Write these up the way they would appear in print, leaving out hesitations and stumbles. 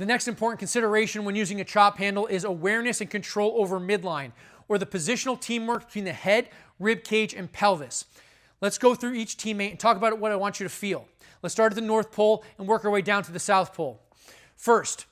The next important consideration when using a chop handle is awareness and control over midline, or the positional teamwork between the head, rib cage, and pelvis. Let's go through each teammate and talk about what I want you to feel. Let's start at the North Pole and work our way down to the South Pole. First,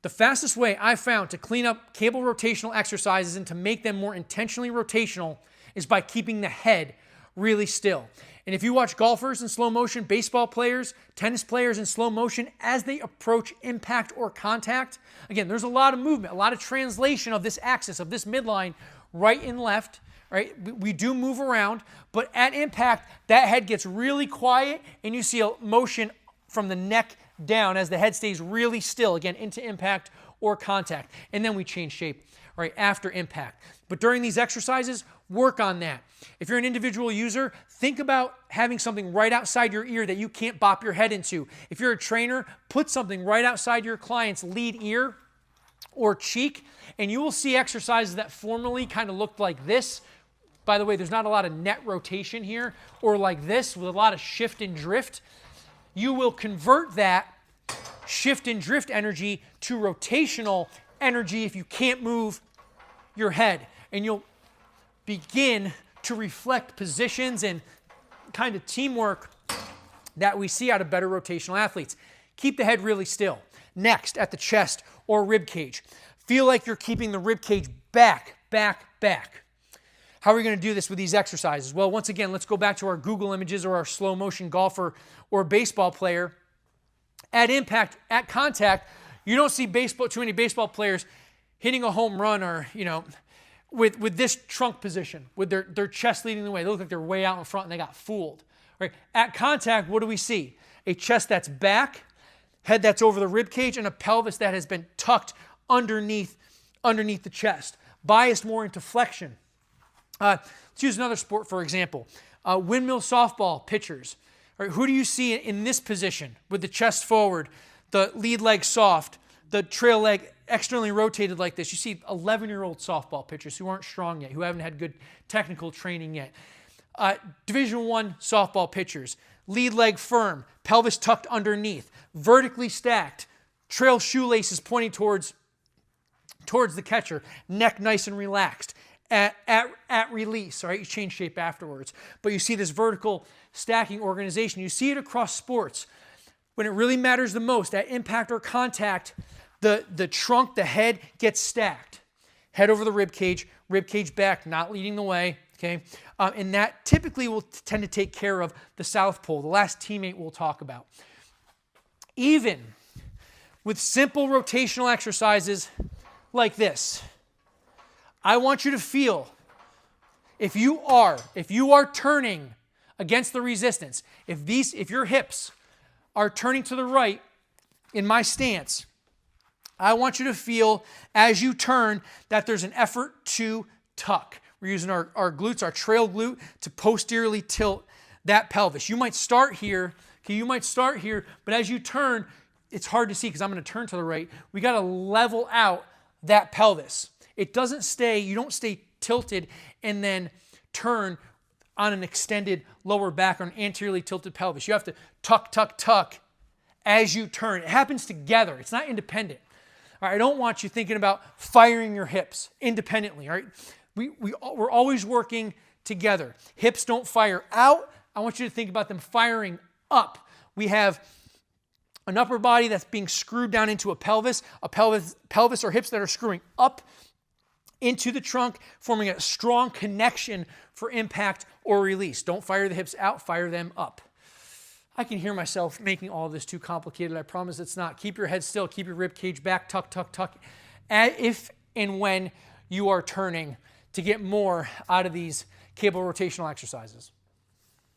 the fastest way I've found to clean up cable rotational exercises and to make them more intentionally rotational is by keeping the head really still. And if you watch golfers in slow motion, baseball players, tennis players in slow motion, as they approach impact or contact, again, there's a lot of movement, a lot of translation of this axis, of this midline, right and left, right? We do move around, but at impact, that head gets really quiet and you see a motion from the neck down as the head stays really still, again, into impact or contact. And then we change shape, right, after impact. But during these exercises, work on that. If you're an individual user, think about having something right outside your ear that you can't bop your head into. If you're a trainer, put something right outside your client's lead ear or cheek, and you will see exercises that formerly kind of looked like this. By the way, there's not a lot of net rotation here, or like this with a lot of shift and drift. You will convert that shift and drift energy to rotational energy if you can't move your head. And you'll begin to reflect positions and kind of teamwork that we see out of better rotational athletes. Keep the head really still. Next, at the chest or rib cage. Feel like you're keeping the rib cage back, back, back. How are we going to do this with these exercises? Well, once again, let's go back to our Google images or our slow motion golfer or baseball player. At impact, at contact, you don't see too many baseball players hitting a home run or, with this trunk position, with their chest leading the way. They look like they're way out in front and they got fooled. Right? At contact, what do we see? A chest that's back, head that's over the rib cage, and a pelvis that has been tucked underneath the chest, biased more into flexion. Let's use another sport, for example. Windmill softball pitchers. Right, who do you see in this position with the chest forward, the lead leg soft, the trail leg externally rotated like this? You see 11-year-old softball pitchers who aren't strong yet, who haven't had good technical training yet. Division I softball pitchers, lead leg firm, pelvis tucked underneath, vertically stacked, trail shoelaces pointing towards the catcher, neck nice and relaxed. At release, all right? You change shape afterwards. But you see this vertical stacking organization. You see it across sports. When it really matters the most, at impact or contact, the trunk, the head gets stacked. Head over the rib cage back, not leading the way, okay? And that typically will tend to take care of the South Pole, the last teammate we'll talk about. Even with simple rotational exercises like this, I want you to feel, if you are turning against the resistance, if your hips are turning to the right in my stance, I want you to feel as you turn that there's an effort to tuck. We're using our glutes, our trail glute, to posteriorly tilt that pelvis. You might start here, but as you turn, it's hard to see because I'm going to turn to the right. We got to level out that pelvis. It doesn't stay, you don't stay tilted and then turn on an extended lower back or an anteriorly tilted pelvis. You have to tuck, tuck, tuck as you turn. It happens together. It's not independent. All right, I don't want you thinking about firing your hips independently. All right, we're always working together. Hips don't fire out. I want you to think about them firing up. We have an upper body that's being screwed down into a pelvis or hips that are screwing up into the trunk, forming a strong connection for impact or release. Don't fire the hips out, fire them up. I can hear myself making all of this too complicated. I promise it's not. Keep your head still, keep your rib cage back, tuck, tuck, tuck. If and when you are turning to get more out of these cable rotational exercises.